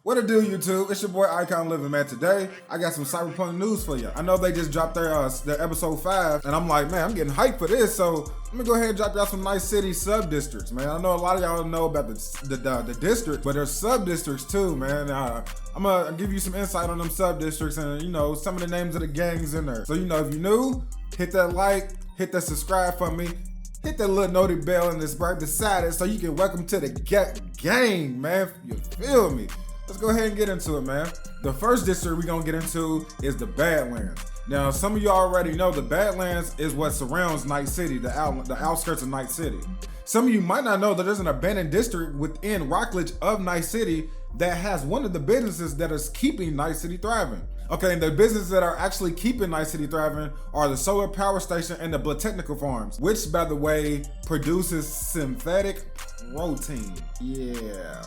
What it do, YouTube? It's your boy Eyeconlivin, man. Today, I got some Cyberpunk news for you. I know they just dropped their episode 5, and I'm like, man, I'm getting hyped for this, so let me go ahead and drop y'all some nice city sub-districts, man. I know a lot of y'all know about the district, but there's sub-districts too, man. I'm gonna give you some insight on them sub-districts and, you know, some of the names of the gangs in there. So, you know, if you're new, hit that like, hit that subscribe for me. Hit that little noti bell and this right beside it so you can welcome to the gang, man. You feel me? Let's go ahead and get into it, man. The first district we're gonna get into is the Badlands. Now, some of you already know the Badlands is what surrounds Night City, the outskirts of Night City. Some of you might not know that there's an abandoned district within Rockledge of Night City that has one of the businesses that is keeping Night City thriving. Okay, and the businesses that are actually keeping Night City thriving are the solar power station and the botanical farms, which, by the way, produces synthetic protein. Yeah.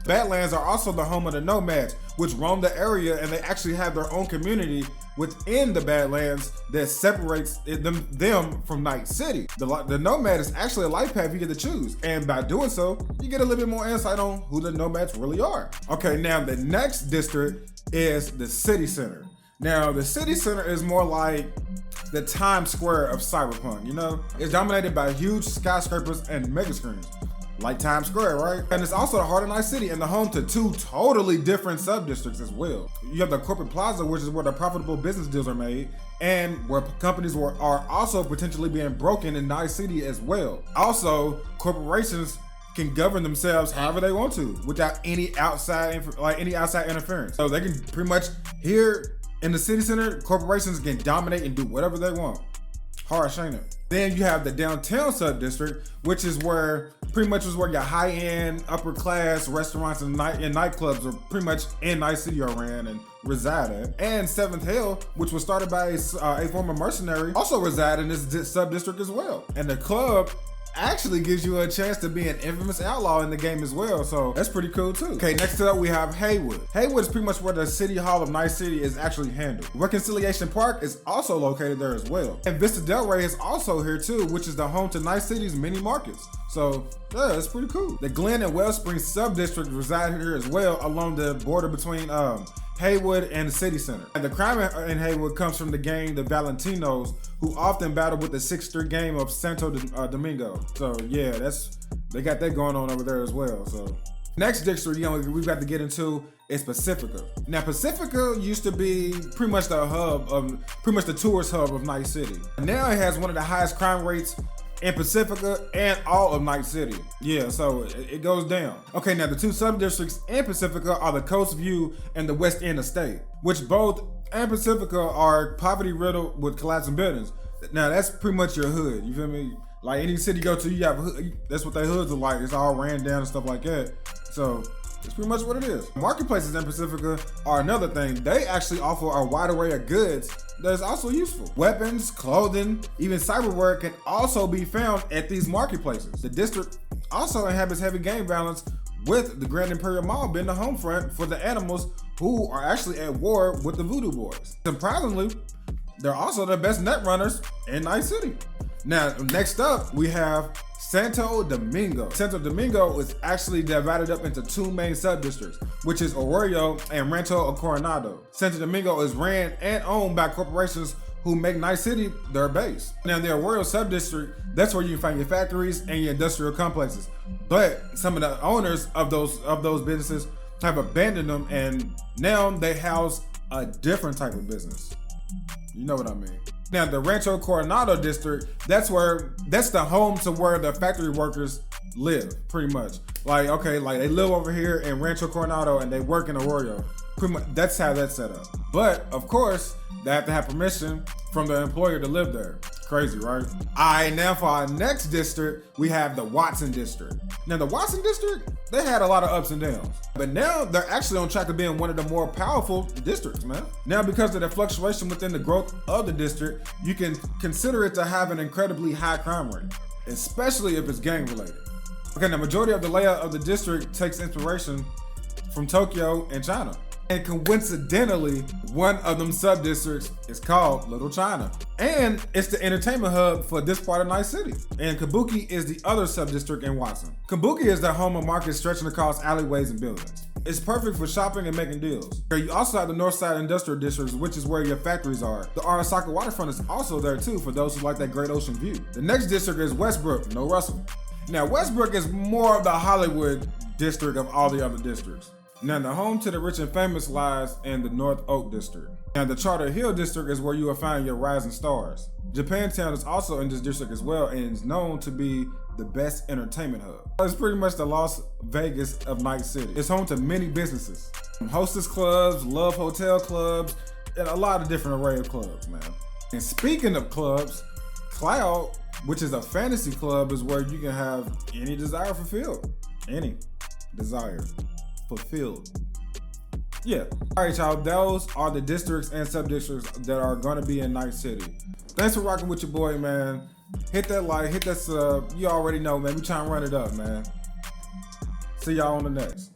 Badlands are also the home of the nomads, which roam the area, and they actually have their own community within the Badlands that separates them from Night City. The nomad is actually a life path you get to choose, and by doing so, you get a little bit more insight on who the nomads really are. Okay, now the next district is the city center. Now, the city center is more like the Times Square of Cyberpunk, you know? It's dominated by huge skyscrapers and mega screens. Like Times Square, right? And it's also the heart of Night City and the home to two totally different sub-districts as well. You have the corporate plaza, which is where the profitable business deals are made, and where companies are also potentially being broken in Night City as well. Also, corporations can govern themselves however they want to without any outside interference. So they can pretty much, here in the city center, corporations can dominate and do whatever they want. Harsh, ain't it? Then you have the downtown sub-district, which is where pretty much is where your high-end, upper-class restaurants and nightclubs are pretty much in Night City are ran and reside at. And Seventh Hill, which was started by a former mercenary, also reside in this sub-district as well. And the club actually gives you a chance to be an infamous outlaw in the game as well, so that's pretty cool too. Okay, next up we have Haywood. Haywood is pretty much where the City Hall of Night City is actually handled. Reconciliation Park is also located there as well. And Vista Del Rey is also here too, which is the home to Night City's mini markets. So yeah, it's pretty cool. The Glen and Wellspring sub-district reside here as well along the border between Haywood and the city center. And the crime in Haywood comes from the gang, the Valentinos, who often battle with the 6th Street game of Santo Domingo. So yeah, they got that going on over there as well. So next district, we've got to get into is Pacifica. Now, Pacifica used to be pretty much the tourist hub of Night City. Now it has one of the highest crime rates in Pacifica and all of Night City. Yeah, so it goes down. Okay, now the two sub-districts in Pacifica are the Coast View and the West End Estate, which both and Pacifica are poverty-riddled with collapsing buildings. Now, that's pretty much your hood, you feel me? Like any city you go to, you have that's what their hoods are like. It's all ran down and stuff like that. So it's pretty much what it is. Marketplaces in Pacifica are another thing. They actually offer a wide array of goods that is also useful. Weapons, clothing, even cyberware can also be found at these marketplaces. The district also inhabits heavy gang violence, with the Grand Imperial Mall being the home front for the animals who are actually at war with the Voodoo Boys. Surprisingly, they're also the best net runners in Night City. Now, next up, we have Santo Domingo. Santo Domingo is actually divided up into two main sub-districts, which is Arroyo and Rancho Coronado. Santo Domingo is ran and owned by corporations who make Night City their base. Now, the Arroyo sub-district, that's where you can find your factories and your industrial complexes. But some of the owners of those businesses have abandoned them, and now they house a different type of business. You know what I mean? Now, the Rancho Coronado district, that's the home to where the factory workers live, pretty much. Like, okay, like they live over here in Rancho Coronado and they work in Arroyo. Pretty much, that's how that's set up. But of course, they have to have permission from the employer to live there. Crazy, right? All right, now for our next district, we have the Watson district. Now, the Watson district, they had a lot of ups and downs, but now they're actually on track to being one of the more powerful districts, man. Now, because of the fluctuation within the growth of the district, you can consider it to have an incredibly high crime rate, especially if it's gang related. Okay, the majority of the layout of the district takes inspiration from Tokyo and China. And coincidentally, one of them sub-districts is called Little China. And it's the entertainment hub for this part of Night City. And Kabuki is the other sub-district in Watson. Kabuki is the home of markets stretching across alleyways and buildings. It's perfect for shopping and making deals. You also have the Northside Industrial District, which is where your factories are. The Arasaka waterfront is also there too for those who like that great ocean view. The next district is Westbrook, no Russell. Now Westbrook is more of the Hollywood district of all the other districts. Now the home to the rich and famous lies in the North Oak district. Now the Charter Hill district is where you will find your rising stars. Japantown is also in this district as well and is known to be the best entertainment hub. It's pretty much the Las Vegas of Night City. It's home to many businesses, hostess clubs, love hotel clubs, and a lot of different array of clubs, man. And speaking of clubs, Cloud, which is a fantasy club, is where you can have any desire fulfilled. Any desire fulfilled. Yeah. All right, y'all. Those are the districts and sub-districts that are going to be in Night City. Thanks for rocking with your boy, man. Hit that like, hit that sub. You already know, man. We trying to run it up, man. See y'all on the next.